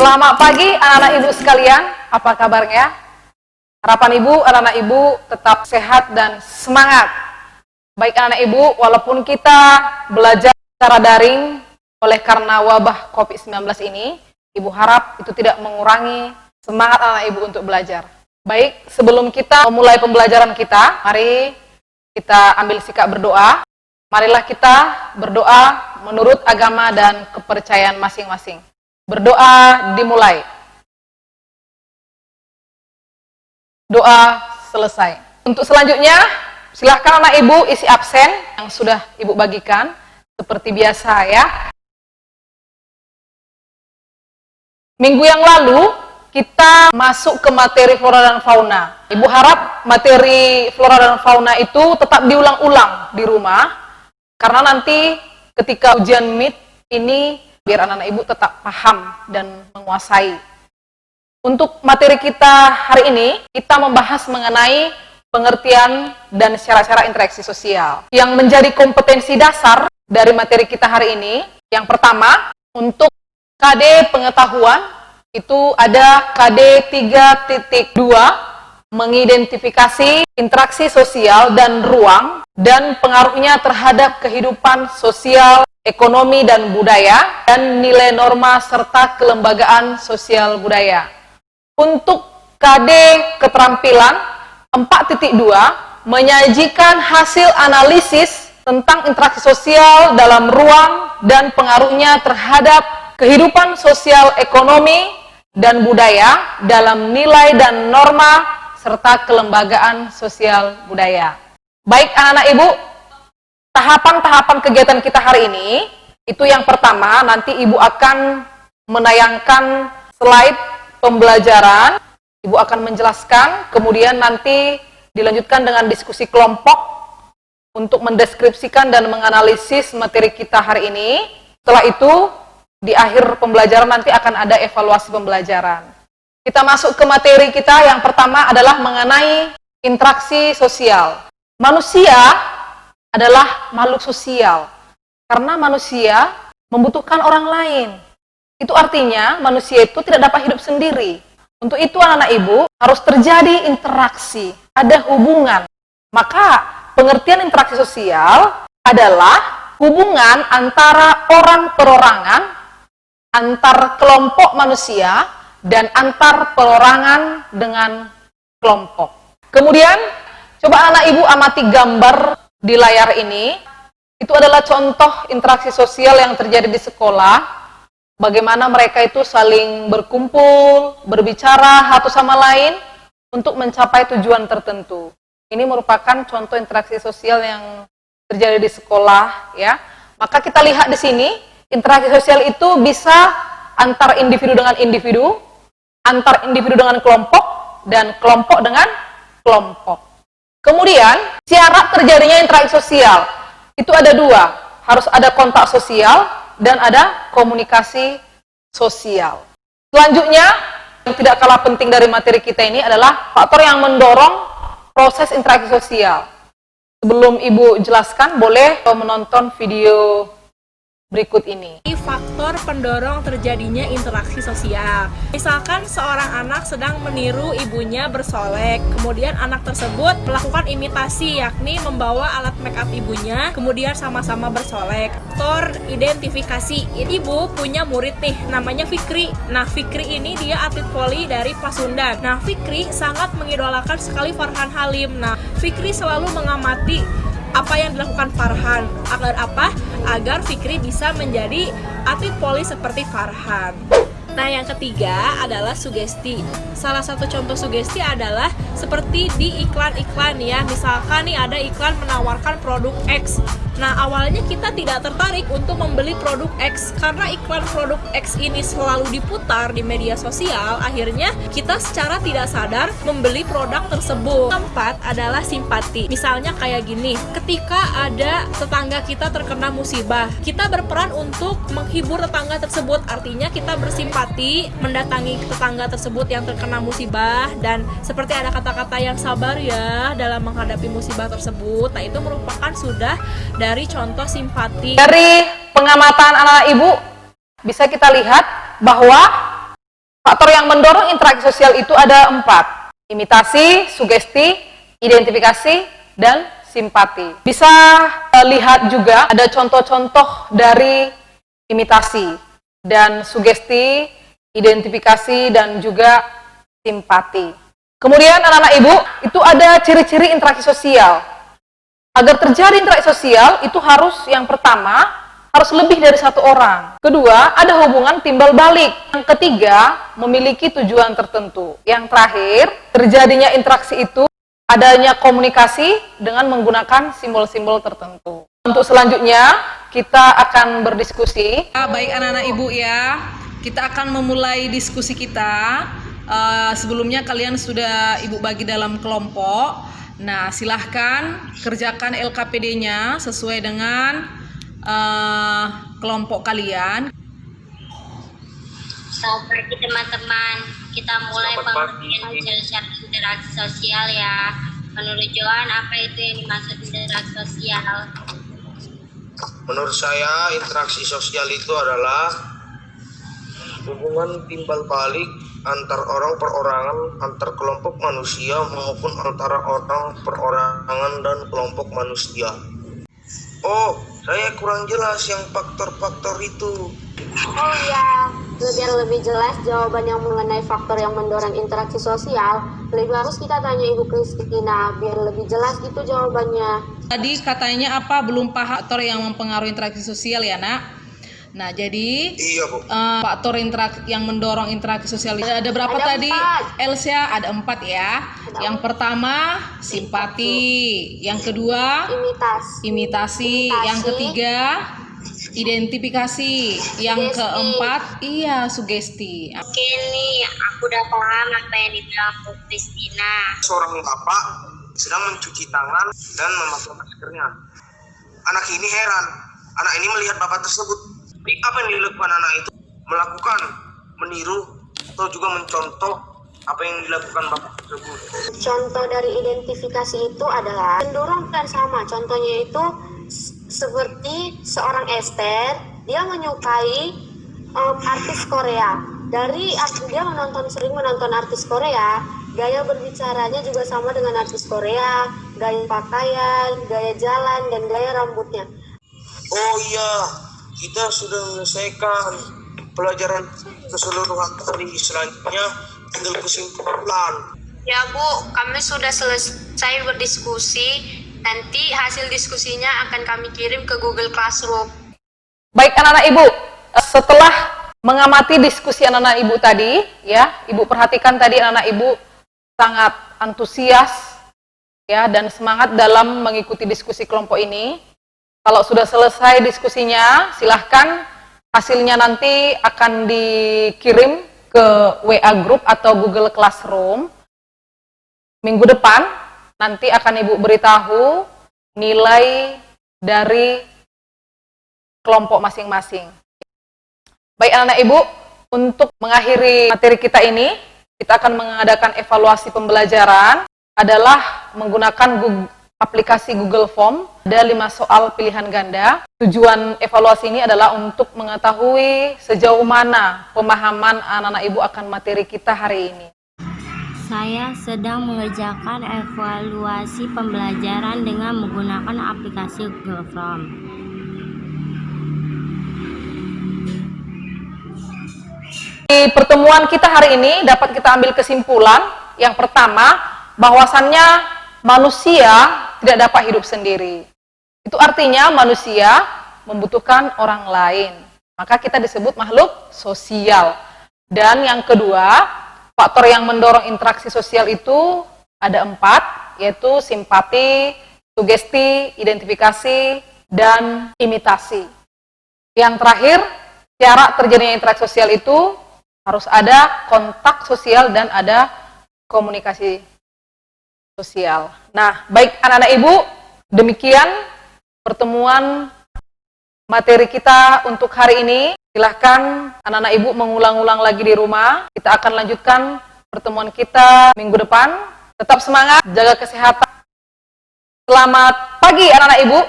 Selamat pagi anak-anak ibu sekalian, apa kabarnya? Harapan ibu, anak-anak ibu tetap sehat dan semangat. Baik anak-anak ibu, walaupun kita belajar secara daring oleh karena wabah COVID-19 ini, ibu harap itu tidak mengurangi semangat anak-anak ibu untuk belajar. Baik, sebelum kita memulai pembelajaran kita, mari kita ambil sikap berdoa. Marilah kita berdoa menurut agama dan kepercayaan masing-masing. Berdoa dimulai. Doa selesai. Untuk selanjutnya, silahkan anak ibu isi absen yang sudah ibu bagikan seperti biasa ya. Minggu yang lalu kita masuk ke materi flora dan fauna. Ibu harap materi flora dan fauna itu tetap diulang-ulang di rumah, karena nanti ketika ujian MIT ini biar anak-anak ibu tetap paham dan menguasai. Untuk materi kita hari ini, kita membahas mengenai pengertian dan cara-cara interaksi sosial. Yang menjadi kompetensi dasar dari materi kita hari ini, yang pertama, untuk KD pengetahuan, itu ada KD 3.2, mengidentifikasi interaksi sosial dan ruang, dan pengaruhnya terhadap kehidupan sosial, ekonomi dan budaya, dan nilai norma serta kelembagaan sosial budaya. Untuk KD keterampilan 4.2 menyajikan hasil analisis tentang interaksi sosial dalam ruang dan pengaruhnya terhadap kehidupan sosial, ekonomi dan budaya dalam nilai dan norma serta kelembagaan sosial budaya. Baik anak-anak ibu, tahapan-tahapan kegiatan kita hari ini, itu yang pertama, nanti ibu akan menayangkan slide pembelajaran, ibu akan menjelaskan, kemudian nanti dilanjutkan dengan diskusi kelompok untuk mendeskripsikan dan menganalisis materi kita hari ini. Setelah itu, di akhir pembelajaran nanti akan ada evaluasi pembelajaran. Kita masuk ke materi kita, yang pertama adalah mengenai interaksi sosial. Manusia adalah makhluk sosial, karena manusia membutuhkan orang lain. Itu artinya manusia itu tidak dapat hidup sendiri. Untuk itu anak-anak ibu harus terjadi interaksi, ada hubungan. Maka pengertian interaksi sosial adalah hubungan antara orang perorangan, antar kelompok manusia, dan antar perorangan dengan kelompok. Kemudian coba anak ibu amati gambar di layar ini, itu adalah contoh interaksi sosial yang terjadi di sekolah, bagaimana mereka itu saling berkumpul, berbicara satu sama lain untuk mencapai tujuan tertentu. Ini merupakan contoh interaksi sosial yang terjadi di sekolah, ya. Maka kita lihat di sini, interaksi sosial itu bisa antar individu dengan individu, antar individu dengan kelompok, dan kelompok dengan kelompok. Kemudian, syarat terjadinya interaksi sosial itu ada dua, harus ada kontak sosial dan ada komunikasi sosial. Selanjutnya, yang tidak kalah penting dari materi kita ini adalah faktor yang mendorong proses interaksi sosial. Sebelum ibu jelaskan, boleh menonton video berikut ini. Faktor pendorong terjadinya interaksi sosial. Misalkan seorang anak sedang meniru ibunya bersolek, kemudian anak tersebut melakukan imitasi, yakni membawa alat make up ibunya, kemudian sama-sama bersolek. Faktor identifikasi. Ibu punya murid nih, namanya Fikri. Nah, Fikri ini dia atlet voli dari Pasundan. Nah, Fikri sangat mengidolakan sekali Farhan Halim. Nah, Fikri selalu mengamati apa yang dilakukan Farhan, agar apa? Agar Fikri bisa menjadi atlet voli seperti Farhan. Nah, yang ketiga adalah sugesti. Salah satu contoh sugesti adalah seperti di iklan-iklan ya. Misalkan nih ada iklan menawarkan produk X. Nah, awalnya kita tidak tertarik untuk membeli produk X karena iklan produk X ini selalu diputar di media sosial. Akhirnya kita secara tidak sadar membeli produk tersebut. Keempat adalah simpati. Misalnya kayak gini, ketika ada tetangga kita terkena musibah, kita berperan untuk menghibur tetangga tersebut. Artinya kita bersimpati mendatangi tetangga tersebut yang terkena musibah, dan seperti ada kata-kata yang sabar ya dalam menghadapi musibah tersebut. Nah, itu merupakan sudah dari contoh simpati. Dari pengamatan anak-anak ibu, bisa kita lihat bahwa Faktor yang mendorong interaksi sosial itu ada 4. Imitasi, sugesti, identifikasi, dan simpati. Bisa lihat juga ada contoh-contoh dari imitasi dan sugesti, identifikasi, dan juga simpati. Kemudian anak-anak ibu, itu ada ciri-ciri interaksi sosial. Agar terjadi interaksi sosial, itu harus yang pertama, harus lebih dari 1 orang. Kedua, ada hubungan timbal balik. Yang ketiga, memiliki tujuan tertentu. Yang terakhir, terjadinya interaksi itu adanya komunikasi dengan menggunakan simbol-simbol tertentu. Untuk selanjutnya, kita akan berdiskusi. Baik anak-anak ibu ya, kita akan memulai diskusi kita. Sebelumnya kalian sudah ibu bagi dalam kelompok. Nah, silahkan kerjakan LKPD-nya sesuai dengan kelompok kalian. Selamat pagi teman-teman, kita mulai pengertian jelas interaksi sosial ya. Menurut Johan, apa itu yang dimaksud interaksi sosial? Menurut saya, interaksi sosial itu adalah hubungan timbal balik antar orang perorangan, antar kelompok manusia maupun antara orang perorangan dan kelompok manusia. Oh, saya kurang jelas yang faktor-faktor itu. Oh ya, biar lebih jelas jawaban yang mengenai faktor yang mendorong interaksi sosial, lebih harus kita tanya Ibu Kristina, biar lebih jelas gitu jawabannya. Tadi katanya apa? Belum paham faktor yang mempengaruhi interaksi sosial ya, Nak? Nah, jadi Iya, Bu. faktor yang mendorong interaksi sosial ada berapa Ada tadi? 4. Elsa, ada 4 ya. Yang pertama, simpati. Yang kedua, imitasi. Yang ketiga, identifikasi. Yang Sugesti. keempat, sugesti. Oke nih, aku udah paham apa yang dibilang Bu Kristina. Seorang bapak sedang mencuci tangan dan memakai maskernya. Anak ini heran. Anak ini melihat bapak tersebut. Tapi apa yang dilakukan anak itu? Melakukan, meniru, atau juga mencontoh apa yang dilakukan bapak tersebut. Contoh dari identifikasi itu adalah cenderung dan sama. Contohnya itu seperti seorang Esther, dia menyukai artis Korea. Dia sering menonton artis Korea, gaya berbicaranya juga sama dengan artis Korea, gaya pakaian, gaya jalan, dan gaya rambutnya. Oh iya, kita sudah menyelesaikan pelajaran keseluruhan tadi. Selanjutnya tinggal kesimpulan. Ya Bu, kami sudah selesai berdiskusi. Nanti hasil diskusinya akan kami kirim ke Google Classroom. Baik anak-anak ibu, setelah mengamati diskusi anak-anak ibu tadi, ya, ibu perhatikan tadi anak-anak ibu sangat antusias, ya, dan semangat dalam mengikuti diskusi kelompok ini. Kalau sudah selesai diskusinya, silahkan hasilnya nanti akan dikirim ke WA Group atau Google Classroom. Minggu depan nanti akan Ibu beritahu nilai dari kelompok masing-masing. Baik anak-anak Ibu, untuk mengakhiri materi kita ini, kita akan mengadakan evaluasi pembelajaran adalah menggunakan aplikasi Google Form. Ada 5 soal pilihan ganda. Tujuan evaluasi ini adalah untuk mengetahui sejauh mana pemahaman anak-anak ibu akan materi kita hari ini. Saya sedang mengerjakan evaluasi pembelajaran dengan menggunakan aplikasi Google Form. Di pertemuan kita hari ini dapat kita ambil kesimpulan. Yang pertama, bahwasannya manusia tidak dapat hidup sendiri. Itu artinya manusia membutuhkan orang lain. Maka kita disebut makhluk sosial. Dan yang kedua, faktor yang mendorong interaksi sosial itu ada 4, yaitu simpati, sugesti, identifikasi, dan imitasi. Yang terakhir, cara terjadinya interaksi sosial itu harus ada kontak sosial dan ada komunikasi sosial. Nah, baik anak-anak ibu, demikian pertemuan materi kita untuk hari ini. Silahkan anak-anak ibu mengulang-ulang lagi di rumah. Kita akan lanjutkan pertemuan kita minggu depan. Tetap semangat, jaga kesehatan. Selamat pagi anak-anak ibu.